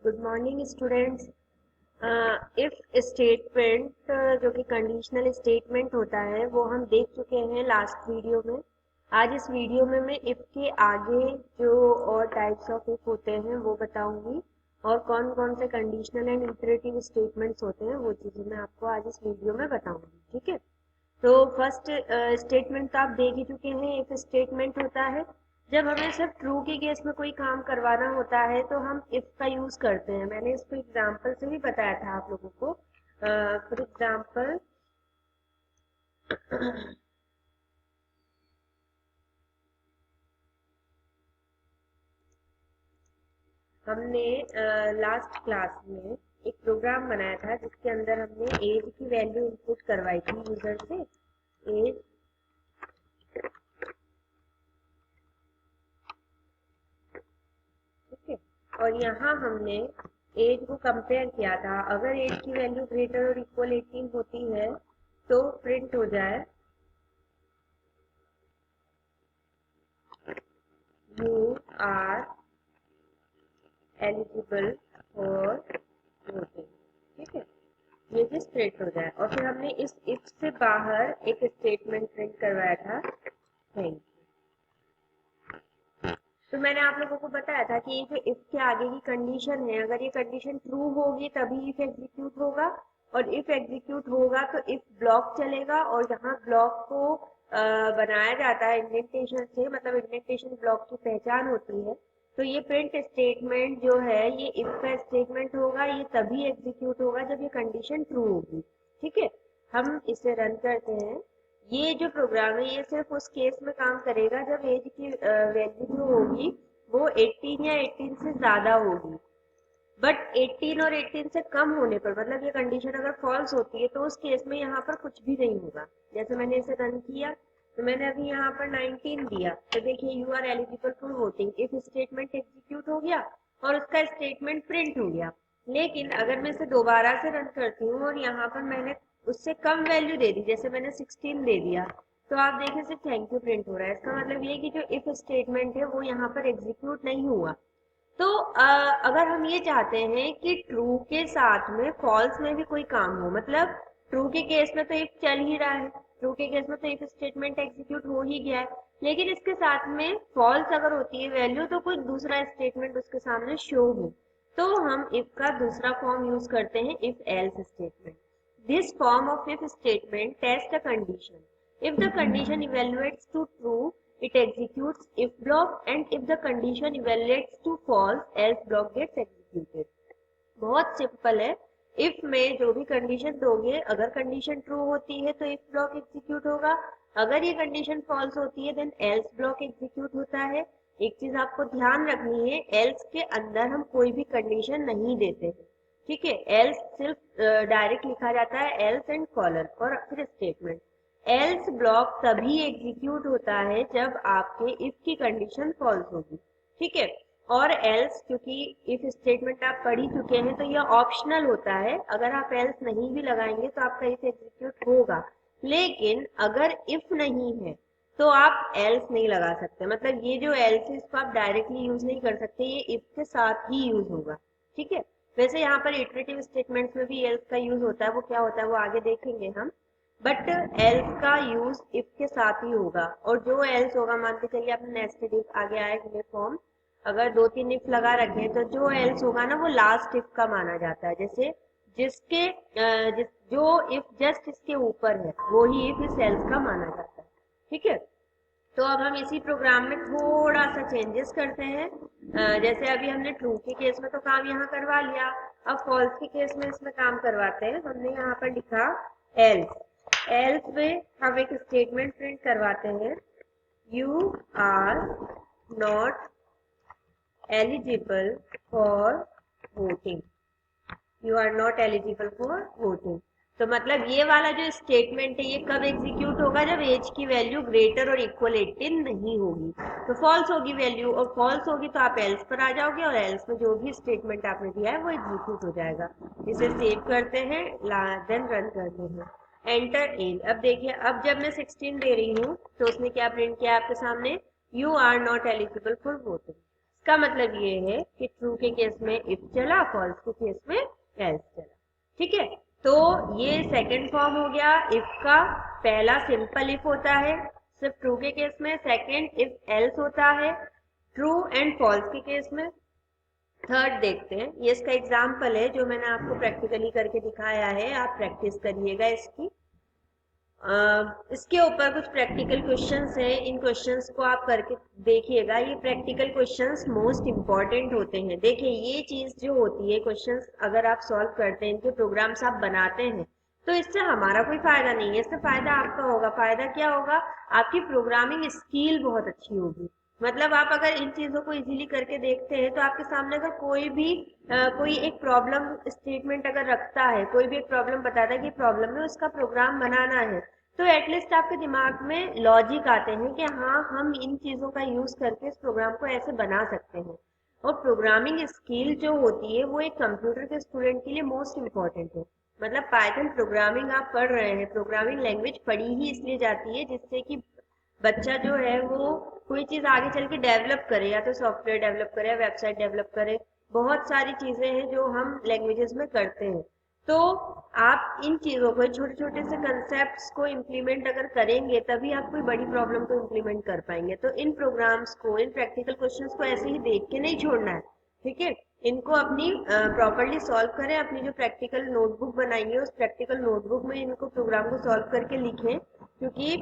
Good morning students. If statement जो कि conditional statement होता है वो हम देख चुके हैं लास्ट वीडियो में। आज इस वीडियो में मैं इफ के आगे जो और टाइप्स ऑफ इफ होते हैं वो बताऊंगी और कौन कौन से कंडीशनल एंड इंपरेटिव स्टेटमेंट्स होते हैं वो चीजें मैं आपको आज इस वीडियो में बताऊंगी। ठीक है, तो फर्स्ट स्टेटमेंट तो आप देख ही चुके हैं। इफ स्टेटमेंट होता है जब हमें सिर्फ ट्रू के केस में कोई काम करवाना होता है तो हम इफ का यूज करते हैं। मैंने इसको एग्जांपल से भी बताया था आप लोगों को। फॉर एग्जांपल हमने लास्ट क्लास में एक प्रोग्राम बनाया था जिसके अंदर हमने एज की वैल्यू इनपुट करवाई थी यूजर से। एज और यहाँ हमने एज को कंपेयर किया था। अगर एज की वैल्यू ग्रेटर और इक्वल 18 होती है तो प्रिंट हो जाए you are eligible for voting. ठीक है, ये चीज प्रिंट हो जाए। और फिर हमने इस इफ से बाहर एक स्टेटमेंट प्रिंट करवाया था, थैंक। तो मैंने आप लोगों को बताया था कि ये जो इफ के आगे की कंडीशन है, अगर ये कंडीशन ट्रू होगी तभी इफ एग्जीक्यूट होगा, और इफ एग्जीक्यूट होगा तो इफ ब्लॉक चलेगा। और यहाँ ब्लॉक को बनाया जाता है इंडेंटेशन से, मतलब इंडेंटेशन ब्लॉक की पहचान होती है। तो ये प्रिंट स्टेटमेंट जो है ये इफ का स्टेटमेंट होगा, ये तभी एग्जीक्यूट होगा जब ये कंडीशन ट्रू होगी। ठीक है, हम इसे रन करते हैं। ये जो प्रोग्राम है ये सिर्फ उस केस में काम करेगा जब एज की वैल्यू जो होगी वो 18 या 18 से ज्यादा होगी। बट 18 और 18 से कम होने पर, मतलब ये कंडीशन अगर फॉल्स होती है तो उस केस में यहाँ पर कुछ भी नहीं होगा। जैसे मैंने इसे रन किया तो मैंने अभी यहाँ पर 19 दिया, तो देखिए you are eligible for voting, if statement execute हो गया और उसका स्टेटमेंट प्रिंट हो गया। लेकिन अगर मैं इसे दोबारा से रन करती हूँ और यहाँ पर मैंने उससे कम वैल्यू दे दी, जैसे मैंने 16 दे दिया, तो आप देखिए सिर्फ थैंक यू प्रिंट हो रहा है। इसका मतलब ये कि जो इफ स्टेटमेंट है वो यहाँ पर एग्जीक्यूट नहीं हुआ। तो अगर हम ये चाहते हैं कि ट्रू के साथ में फॉल्स में भी कोई काम हो, मतलब ट्रू के केस में तो इफ चल ही रहा है, ट्रू के केस में तो इफ स्टेटमेंट एग्जीक्यूट हो ही गया है, लेकिन इसके साथ में फॉल्स अगर होती है वैल्यू तो कोई दूसरा स्टेटमेंट उसके सामने शो हो, तो हम इफ का दूसरा फॉर्म यूज करते हैं, if else statement. This form of if statement test a condition. If the condition evaluates to true, it executes if block, and if the condition evaluates to false, else block gets executed। बहुत simple है। If में जो भी condition दोगे, अगर condition true होती है तो इफ ब्लॉक एग्जीक्यूट होगा, अगर ये कंडीशन फॉल्स होती है देन एल्स ब्लॉक एग्जीक्यूट होता है। एक चीज आपको ध्यान रखनी है, एल्स के अंदर हम कोई भी कंडीशन नहीं देते हैं। ठीक है, एल्स सिर्फ डायरेक्ट लिखा जाता है एल्स एंड कॉलन और फिर स्टेटमेंट। एल्स ब्लॉक तभी एग्जीक्यूट होता है जब आपके इफ की कंडीशन फॉल्स होगी। ठीक है, और एल्स क्योंकि इफ स्टेटमेंट आप पढ़ ही चुके हैं तो यह ऑप्शनल होता है। अगर आप एल्स नहीं भी लगाएंगे तो आपका इफ एग्जीक्यूट होगा, लेकिन अगर इफ नहीं है तो आप एल्स नहीं लगा सकते। मतलब ये जो एल्स है इसको आप डायरेक्टली यूज नहीं कर सकते, ये इफ के साथ ही यूज होगा। ठीक है, वैसे यहाँ पर इटरेटिव स्टेटमेंट्स में भी एल्स का यूज होता है, वो क्या होता है वो आगे देखेंगे हम। बट एल्स का यूज इफ के साथ ही होगा। और जो एल्स होगा, मान के चलिए आपने नेस्टेड इफ आगे आएगा फॉर्म, अगर 2-3 इफ लगा रखे हैं तो जो एल्स होगा ना वो लास्ट इफ का माना जाता है। जैसे जिसके जो इफ जस्ट इसके ऊपर है वो ही इफ इस एल्स का माना जाता है। ठीक है, तो अब हम इसी प्रोग्राम में थोड़ा सा चेंजेस करते हैं। जैसे अभी हमने ट्रू के केस में तो काम यहाँ करवा लिया, अब फॉल्स के केस में इसमें काम करवाते हैं। हमने यहाँ पर लिखा एल्स। एल्स में हम एक स्टेटमेंट प्रिंट करवाते हैं, you are not eligible for voting. You are not eligible for voting. तो मतलब ये वाला जो स्टेटमेंट है ये कब एग्जीक्यूट होगा, जब एज की वैल्यू ग्रेटर और इक्वल 18 नहीं होगी। तो फॉल्स होगी वैल्यू, और फॉल्स होगी तो आप एल्स पर आ जाओगे और एल्स में जो भी स्टेटमेंट आपने दिया है वो एग्जीक्यूट हो जाएगा। इसे सेव करते हैं, देन रन करते हैं, एंटर एज। अब देखिए, अब जब मैं 16 दे रही हूँ तो उसने क्या प्रिंट किया आपके सामने, you are not eligible for voting. इसका मतलब ये है कि ट्रू के केस में इफ चला, फॉल्स के केस में एल्स चला। ठीक है, तो ये सेकंड फॉर्म हो गया इफ का। पहला सिंपल इफ होता है सिर्फ ट्रू के केस में, सेकंड इफ एल्स होता है ट्रू एंड फॉल्स के केस में। थर्ड देखते हैं, ये इसका एग्जाम्पल है जो मैंने आपको प्रैक्टिकली करके दिखाया है, आप प्रैक्टिस करिएगा इसकी। इसके ऊपर कुछ प्रैक्टिकल क्वेश्चंस हैं, इन क्वेश्चंस को आप करके देखिएगा। ये प्रैक्टिकल क्वेश्चंस मोस्ट इंपॉर्टेंट होते हैं। देखिए ये चीज जो होती है, क्वेश्चंस अगर आप सॉल्व करते हैं, इनके प्रोग्राम्स आप बनाते हैं, तो इससे हमारा कोई फायदा नहीं है, इससे फायदा आपका होगा। फायदा क्या होगा? आपकी प्रोग्रामिंग स्किल बहुत अच्छी होगी। मतलब आप अगर इन चीजों को इजीली करके देखते हैं तो आपके सामने अगर कोई एक प्रॉब्लम स्टेटमेंट अगर रखता है, कोई भी एक प्रॉब्लम बताता है कि प्रॉब्लम में उसका प्रोग्राम बनाना है, तो एटलीस्ट आपके दिमाग में लॉजिक आते हैं कि हाँ हम इन चीजों का यूज करके इस प्रोग्राम को ऐसे बना सकते हैं। और प्रोग्रामिंग स्किल जो होती है वो एक कंप्यूटर के स्टूडेंट के लिए मोस्ट इम्पोर्टेंट है। मतलब पाइथन प्रोग्रामिंग आप पढ़ रहे हैं, प्रोग्रामिंग लैंग्वेज पढ़ी ही इसलिए जाती है जिससे कि बच्चा जो है वो कोई चीज आगे चल के डेवलप करे, या तो सॉफ्टवेयर डेवलप करे या वेबसाइट डेवलप करे। बहुत सारी चीजें हैं जो हम लैंग्वेजेस में करते हैं। तो आप इन चीजों को, छोटे छोटे से कंसेप्ट्स को इम्प्लीमेंट अगर करेंगे तभी आप कोई बड़ी प्रॉब्लम को इम्प्लीमेंट कर पाएंगे। तो इन प्रोग्राम्स को, इन प्रैक्टिकल क्वेश्चंस को ऐसे ही देख के नहीं छोड़ना है। ठीक है, इनको अपनी प्रॉपरली सॉल्व करें। अपनी जो प्रैक्टिकल नोटबुक बनाएंगे उस प्रैक्टिकल नोटबुक में इनको प्रोग्राम को सॉल्व करके लिखें, क्योंकि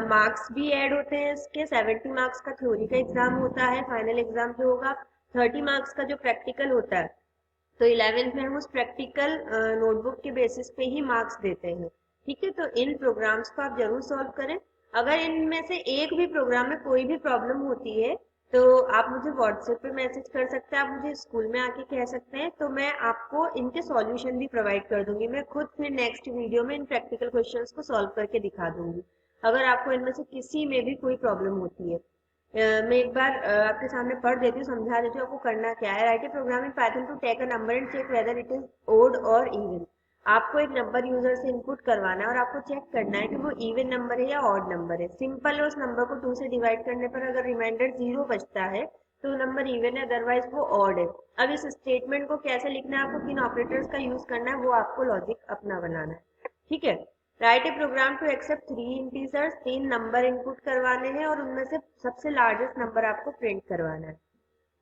मार्क्स भी ऐड होते हैं इसके। 70 मार्क्स का थ्योरी का एग्जाम होता है, फाइनल एग्जाम जो होगा 30 मार्क्स का जो प्रैक्टिकल होता है। तो 11th में हम उस प्रैक्टिकल नोटबुक के बेसिस पे ही मार्क्स देते हैं। ठीक है, तो इन प्रोग्राम्स को आप जरूर सॉल्व करें। अगर इनमें से एक भी प्रोग्राम में कोई भी प्रॉब्लम होती है तो आप मुझे व्हाट्सएप पे मैसेज कर सकते हैं, आप मुझे स्कूल में आके कह सकते हैं, तो मैं आपको इनके सॉल्यूशन भी प्रोवाइड कर दूंगी। मैं खुद फिर नेक्स्ट वीडियो में इन प्रैक्टिकल क्वेश्चंस को सॉल्व करके दिखा दूंगी अगर आपको इनमें से किसी में भी कोई प्रॉब्लम होती है। मैं एक बार आपके सामने पढ़ देती हूँ, समझा देती हूँ आपको करना क्या है। Write a program in Python to take a number and check whether it is odd or even. आपको एक नंबर यूजर से इनपुट करवाना है और आपको चेक करना है कि वो इवन नंबर है या ऑड नंबर है। सिंपल है, उस नंबर को 2 से डिवाइड करने पर अगर रिमाइंडर 0 बचता है तो नंबर इवन है, अदरवाइज वो ऑड है। अब इस स्टेटमेंट को कैसे लिखना है, आपको किन ऑपरेटर्स का यूज करना है, वो आपको लॉजिक अपना बनाना है। ठीक है, write a program to accept 3 integers, 3 number input करवाने हैं और उनमें से सबसे लार्जेस्ट नंबर आपको प्रिंट करवाना है।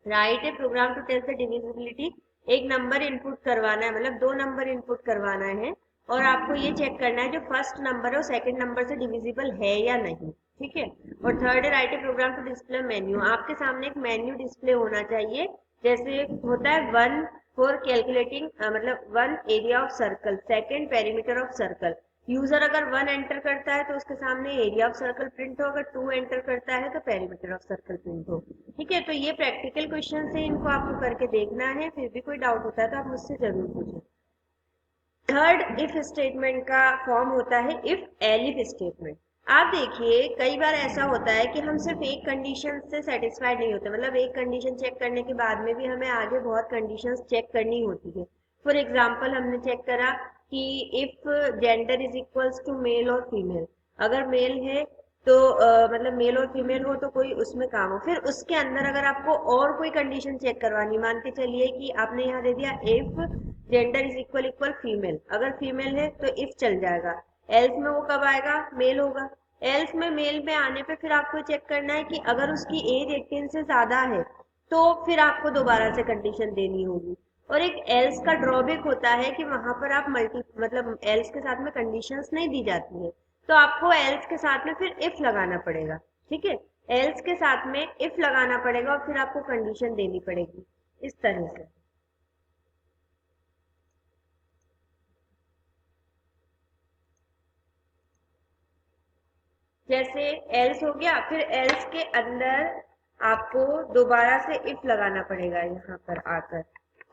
Write a program to test the divisibility, एक नंबर इनपुट करवाना है, मतलब 2 नंबर इनपुट करवाना है और आपको ये चेक करना है जो फर्स्ट नंबर है वो सेकंड नंबर से डिविजिबल है या नहीं। ठीक है, और थर्ड है write a program to display menu, आपके सामने एक मेन्यू डिस्प्ले होना चाहिए। जैसे होता है 1 फॉर कैलकुलेटिंग, मतलब 1 area of circle, second perimeter of circle. User अगर 1 एंटर करता है तो उसके सामने एरिया ऑफ सर्कल प्रिंट हो, अगर 2 एंटर करता है तो पेरीमीटर ऑफ सर्कल प्रिंट हो। ठीक है, तो ये प्रैक्टिकल क्वेश्चन है, इनको आपको करके देखना है। फिर भी कोई डाउट होता है तो आप मुझसे जरूर पूछें। थर्ड इफ स्टेटमेंट का फॉर्म होता है इफ एलिफ स्टेटमेंट। आप देखिए कई बार ऐसा होता है कि हम सिर्फ एक कंडीशन से सेटिस्फाइड नहीं होते, मतलब एक कंडीशन चेक करने के बाद में भी हमें आगे बहुत कंडीशंस चेक करनी होती है। फॉर एग्जांपल हमने चेक करा कि if gender is equals to male or female, अगर मेल है तो मतलब मेल और फीमेल हो तो कोई उसमें काम हो। फिर उसके अंदर अगर आपको और कोई कंडीशन चेक करवानी, मान के चलिए कि आपने यहाँ दे दिया if gender is equal equal female, अगर फीमेल है तो इफ चल जाएगा। एल्स में वो कब आएगा? मेल होगा। एल्स में मेल में आने पे फिर आपको चेक करना है कि अगर उसकी एज 18 से ज्यादा है तो फिर आपको दोबारा से कंडीशन देनी होगी। और एक एल्स का ड्रॉबैक होता है कि वहां पर आप मतलब एल्स के साथ में कंडीशंस नहीं दी जाती है, तो आपको एल्स के साथ में फिर इफ लगाना पड़ेगा। ठीक है, एल्स के साथ में इफ लगाना पड़ेगा और फिर आपको कंडीशन देनी पड़ेगी इस तरह से। जैसे एल्स हो गया, फिर एल्स के अंदर आपको दोबारा से इफ लगाना पड़ेगा यहाँ पर आकर,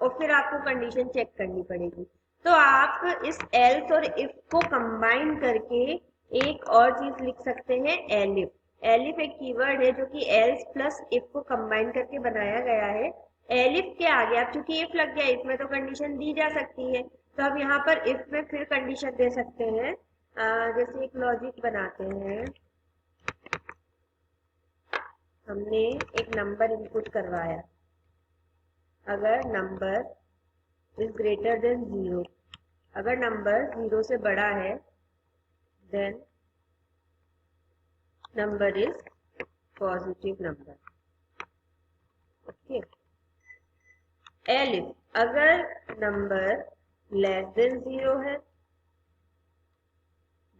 और फिर आपको कंडीशन चेक करनी पड़ेगी। तो आप इस एल्स और इफ को कंबाइन करके एक और चीज लिख सकते हैं, एलिफ। एलिफ एक कीवर्ड है जो कि एल्स प्लस इफ को कंबाइन करके बनाया गया है। एलिफ के आगे अब चूंकि इफ लग गया, इफ में तो कंडीशन दी जा सकती है, तो हम यहाँ पर इफ में फिर कंडीशन दे सकते हैं। जैसे एक लॉजिक बनाते हैं, हमने एक नंबर इनपुट करवाया, अगर नंबर इज ग्रेटर देन 0, अगर नंबर 0 से बड़ा है then number is positive number. Okay. Elif, अगर नंबर लेस देन 0 है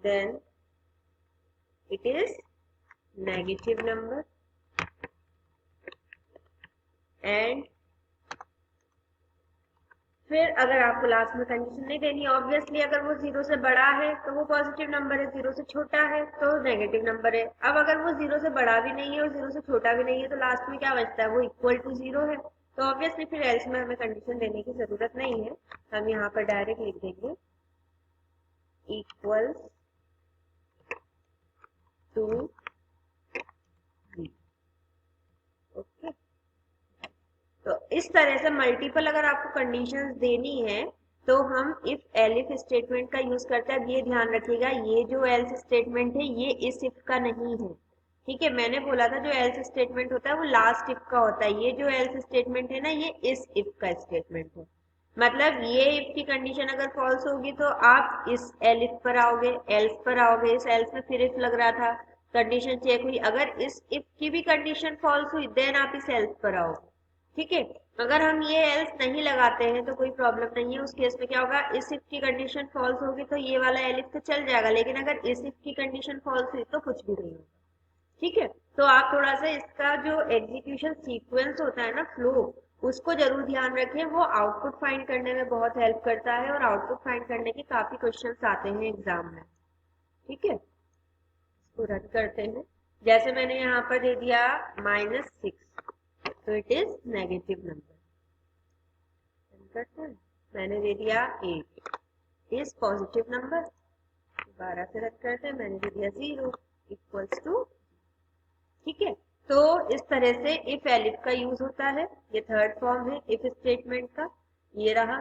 then it is negative number. And फिर अगर आपको लास्ट में कंडीशन नहीं देनी, ऑब्वियसली अगर वो 0 से बड़ा है तो वो पॉजिटिव नंबर है, 0 से छोटा है तो नेगेटिव नंबर है। अब अगर वो 0 से बड़ा भी नहीं है और 0 से छोटा भी नहीं है तो लास्ट में क्या बचता है, वो इक्वल टू 0 है। तो ऑब्वियसली फिर एल्स में हमें कंडीशन देने की जरूरत नहीं है, हम यहाँ पर डायरेक्ट लिख देंगे इक्वल टू 3। ओके। तो इस तरह से मल्टीपल अगर आपको कंडीशंस देनी है तो हम इफ एलिफ स्टेटमेंट का यूज करते हैं। अब ये ध्यान रखिएगा, ये जो एल्स स्टेटमेंट है ये इस इफ का नहीं है। ठीक है, मैंने बोला था जो एल्स स्टेटमेंट होता है वो लास्ट इफ का होता है, ये जो एल्स स्टेटमेंट है ना ये इस इफ का स्टेटमेंट है। मतलब ये इफ की कंडीशन अगर फॉल्स होगी तो आप इस एलिफ पर आओगे, एल्स पर आओगे, इस एल्स में फिर इफ लग रहा था, कंडीशन चेक हुई, अगर इस इफ की भी कंडीशन फॉल्स हुई देन आप इस एल्स पर आओगे। ठीक है, अगर हम ये एल्स नहीं लगाते हैं तो कोई प्रॉब्लम नहीं है। उस केस में क्या होगा, इस इफ की कंडीशन फॉल्स होगी तो ये वाला एलिफ तो चल जाएगा, लेकिन अगर इस इफ की कंडीशन फॉल्स हुई तो कुछ भी नहीं होगा। ठीक है, तो आप थोड़ा सा इसका जो एग्जीक्यूशन सीक्वेंस होता है ना, फ्लो, उसको जरूर ध्यान रखें। वो आउटपुट फाइंड करने में बहुत हेल्प करता है और आउटपुट फाइंड करने के काफी क्वेश्चंस आते हैं एग्जाम में। ठीक है, इसको रन करते हैं। जैसे मैंने यहाँ पर दे दिया -6 तो इट इज नेगेटिव नंबर। करते हैं, मैंने दे दिया 8 इज पॉजिटिव नंबर। दोबारा से रन करते हैं, मैंने दे दिया 0 इक्वल्स टू। ठीक है, तो इस तरह से इफ एलिफ का यूज होता है। ये थर्ड फॉर्म है इफ स्टेटमेंट का, ये रहा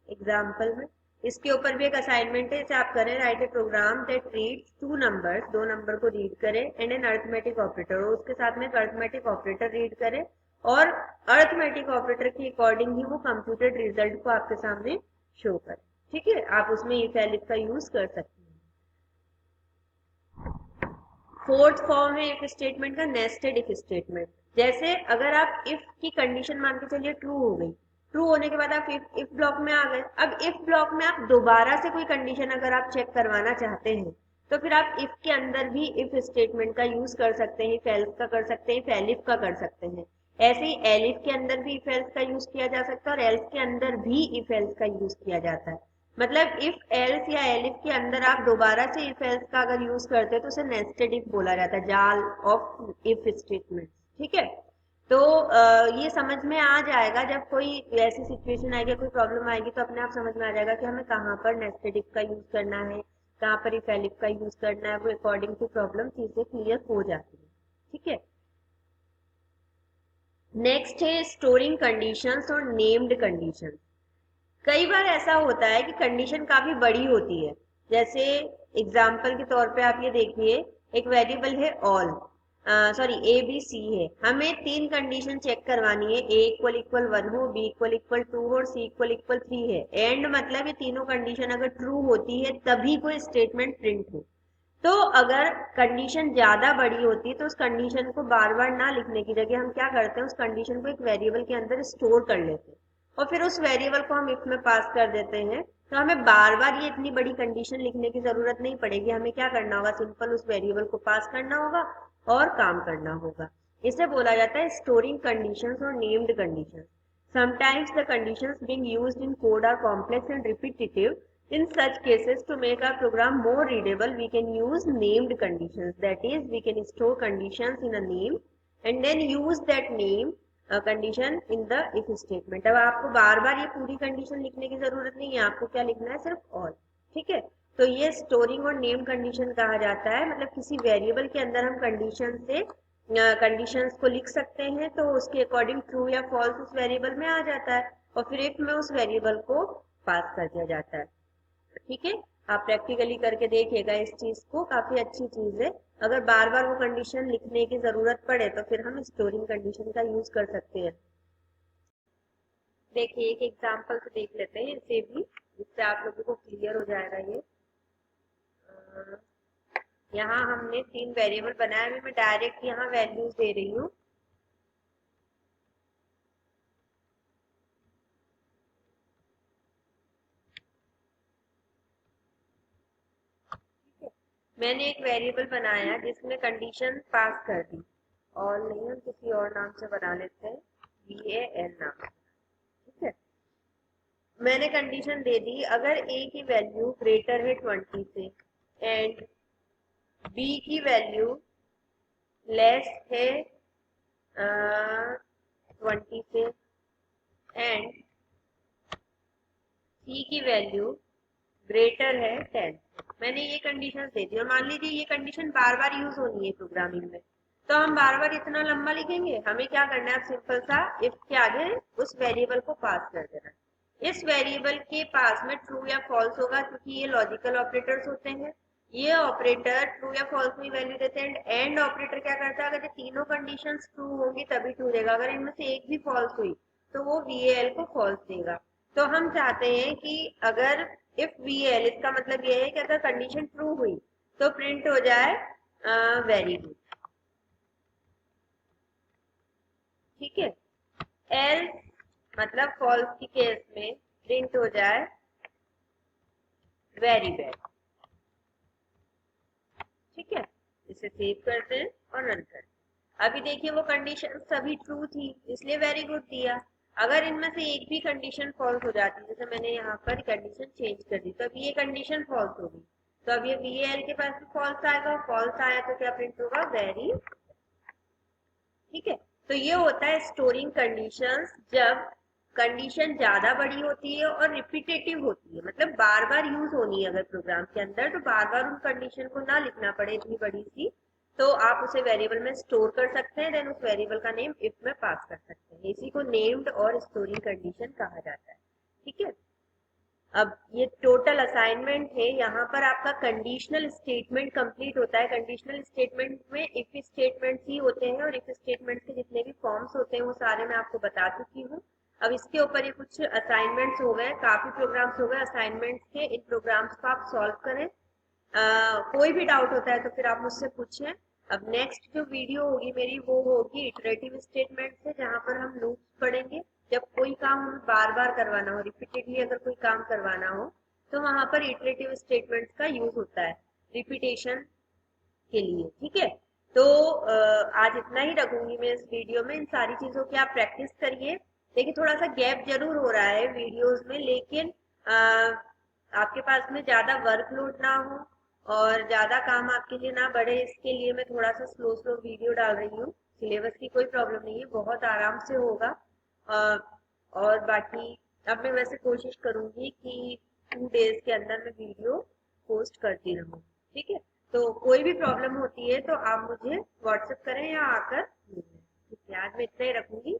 एग्जाम्पल में। इसके ऊपर भी एक असाइनमेंट है, इसे आप करें, write a program that reads two numbers, दो नंबर को रीड करे, एंड एन अर्थमेटिक ऑपरेटर, और उसके साथ में एक अर्थमेटिक ऑपरेटर रीड करे, और अर्थमेटिक ऑपरेटर के अकॉर्डिंग ही वो कंप्यूटेड रिजल्ट को आपके सामने शो करे। ठीक है, आप उसमें इफ एलिफ का यूज कर सकते हैं। फोर्थ फॉर्म है इफ स्टेटमेंट का, नेस्टेड इफ स्टेटमेंट। जैसे अगर आप इफ की कंडीशन मान के चलिए ट्रू हो गई, ट्रू होने के बाद आप इफ ब्लॉक में आ गए। अब इफ ब्लॉक में आप दोबारा से कोई कंडीशन अगर आप चेक करवाना चाहते हैं तो फिर आप इफ के अंदर भी इफ स्टेटमेंट का यूज कर सकते हैं, इफ एल्स का कर सकते हैं, इफ एलिफ का कर सकते हैं। ऐसे ही एलिफ के अंदर भी इफ एल्स का यूज किया जा सकता है और एल्स के अंदर भी इफ एल्स का यूज किया जाता है। मतलब इफ एल्स या एलिफ के अंदर आप दोबारा से इफ एल्स का अगर यूज करते हैं तो उसे नेस्टेड इफ बोला जाता है, जाल ऑफ इफ स्टेटमेंट। ठीक है, तो ये समझ में आ जाएगा, जब कोई ऐसी सिचुएशन आएगी, कोई प्रॉब्लम आएगी तो अपने आप समझ में आ जाएगा कि हमें कहाँ पर नेस्टेड इफ का यूज करना है, कहाँ पर इफ एलिफ का यूज करना है। वो अकॉर्डिंग टू प्रॉब्लम चीजें क्लियर हो जाती है। ठीक है, नेक्स्ट है स्टोरिंग कंडीशंस और नेम्ड कंडीशंस। कई बार ऐसा होता है कि कंडीशन काफी बड़ी होती है। जैसे एग्जाम्पल के तौर पे आप ये देखिए, एक वेरिएबल है all, sorry A B C है, हमें तीन कंडीशन चेक करवानी है, ए इक्वल इक्वल 1 हो, बी इक्वल इक्वल 2 हो और सी इक्वल इक्वल 3 है। एंड मतलब ये तीनों कंडीशन अगर ट्रू होती है तभी कोई स्टेटमेंट प्रिंट हो। तो अगर कंडीशन ज्यादा बड़ी होती है तो उस कंडीशन को बार बार ना लिखने की जगह हम क्या करते हैं, उस कंडीशन को एक वेरिएबल के अंदर स्टोर कर लेते हैं और फिर उस वेरिएबल को हम इफ में पास कर देते हैं। तो हमें बार बार ये इतनी बड़ी कंडीशन लिखने की जरूरत नहीं पड़ेगी। हमें क्या करना होगा, सिंपल उस वेरिएबल को पास करना होगा और काम करना होगा। इसे बोला जाता है स्टोरिंग कंडीशंस और named conditions. Sometimes the conditions being used in code are complex and repetitive. In such cases, to make our program more readable, we can use named conditions. That is, we can store conditions in a name and then use that name condition in the if statement. अब आपको बार बार ये पूरी condition लिखने की जरूरत नहीं है, आपको क्या लिखना है, सिर्फ ऑल। ठीक है, तो ये स्टोरिंग और नेम कंडीशन कहा जाता है। मतलब किसी वेरिएबल के अंदर हम कंडीशन से कंडीशंस को लिख सकते हैं तो उसके अकॉर्डिंग ट्रू या फॉल्स उस वेरिएबल में आ जाता है और फिर इफ में उस वेरिएबल को पास कर दिया जाता है। ठीक है, आप प्रैक्टिकली करके देखिएगा इस चीज को, काफी अच्छी चीज है। अगर बार बार वो कंडीशन लिखने की जरूरत पड़े तो फिर हम स्टोरिंग कंडीशन का यूज कर सकते हैं। देखिए एक एग्जांपल से देख लेते हैं इसे भी, जिससे आप लोगों को क्लियर हो जाएगा ये। अ, यहाँ हमने 3 वेरिएबल बनाए हुए, मैं डायरेक्ट यहाँ वैल्यूज दे रही हूँ। मैंने एक वेरिएबल बनाया जिसमें कंडीशन पास कर दी, और नहीं हम किसी और नाम से बना लेते हैं, VAN नाम। ठीक है, मैंने कंडीशन दे दी अगर A की वैल्यू ग्रेटर है 20 से एंड B की वैल्यू लेस है 20 से एंड C की वैल्यू ग्रेटर है 10। मैंने ये कंडीशन दे दी, और मान लीजिए ये कंडीशन बार बार यूज होनी है प्रोग्रामिंग में, तो हम बार बार इतना लंबा लिखेंगे? हमें क्या करना है, अब सिंपल सा इफ के आगे उस वेरिएबल को पास कर देना। इस वेरिएबल के पास में ट्रू या फॉल्स होगा, क्योंकि ये लॉजिकल ऑपरेटर्स होते हैं। ये ऑपरेटर ट्रू या फॉल्स में वैल्यू देते हैं। एंड ऑपरेटर क्या करता है, अगर ये तीनों कंडीशन ट्रू होंगी तभी ट्रू देगा, अगर इनमें से एक भी फॉल्स हुई तो वो VAL को फॉल्स देगा। तो हम चाहते हैं कि अगर इफ VAL, इसका मतलब ये है कि अगर कंडीशन ट्रू हुई तो प्रिंट हो जाए वेरी गुड। ठीक है, एल्स मतलब फॉल्स की केस में प्रिंट हो जाए वेरी बैड। ठीक है, इसे सेव करते हैं और रन करते हैं। अभी देखिए वो कंडीशन सभी ट्रू थी इसलिए वेरी गुड दिया। अगर इनमें से एक भी कंडीशन फॉल्स हो जाती, जैसे मैंने यहाँ पर कंडीशन चेंज कर दी, तो अब ये कंडीशन फॉल्स होगी, तो अब ये VAL के पास भी फॉल्स आएगा, फॉल्स आया तो क्या प्रिंट होगा, वेरी। ठीक है, तो ये होता है स्टोरिंग कंडीशंस जब कंडीशन ज्यादा बड़ी होती है और रिपीटेटिव होती है, मतलब बार बार यूज होनी है अगर प्रोग्राम के अंदर, तो बार बार उन कंडीशन को ना लिखना पड़े इतनी बड़ी सी, तो आप उसे वेरिएबल में स्टोर कर सकते हैं, देन उस वेरिएबल का नेम इफ में पास कर सकते हैं। इसी को नेम्ड और स्टोरिंग कंडीशन कहा जाता है। ठीक है, अब ये टोटल असाइनमेंट है, यहाँ पर आपका कंडीशनल स्टेटमेंट कंप्लीट होता है। कंडीशनल स्टेटमेंट में इफ स्टेटमेंट्स ही होते हैं, और इफ स्टेटमेंट के जितने भी फॉर्म्स होते हैं वो सारे मैं आपको बता चुकी हूँ। अब इसके ऊपर ये कुछ असाइनमेंट्स हो गए, काफी प्रोग्राम्स हो गए असाइनमेंट्स के। इन प्रोग्राम्स को आप सॉल्व करें। कोई भी डाउट होता है तो फिर आप मुझसे पूछें। अब नेक्स्ट जो वीडियो होगी मेरी वो होगी इटरेटिव स्टेटमेंट से, जहाँ पर हम लूप्स पढ़ेंगे। जब कोई काम हमें बार बार करवाना हो, रिपीटेडली अगर कोई काम करवाना हो, तो वहां पर इटरेटिव स्टेटमेंट्स का यूज होता है रिपीटेशन के लिए। ठीक है, तो आज इतना ही रखूंगी मैं इस वीडियो में। इन सारी चीजों की आप प्रैक्टिस करिए। देखिए थोड़ा सा गैप जरूर हो रहा है वीडियोस में, लेकिन आपके पास में ज्यादा वर्कलोड ना हो और ज्यादा काम आपके लिए ना बढ़े, इसके लिए मैं थोड़ा सा स्लो स्लो वीडियो डाल रही हूँ। सिलेबस की कोई प्रॉब्लम नहीं है, बहुत आराम से होगा। अ, और बाकी अब मैं वैसे कोशिश करूंगी कि 2 डेज के अंदर मैं वीडियो पोस्ट करती रहूँ। ठीक है, तो कोई भी प्रॉब्लम होती है तो आप मुझे व्हाट्सएप करें या आकर मिलें। ठीक है, आज मैं इतना ही रखूंगी।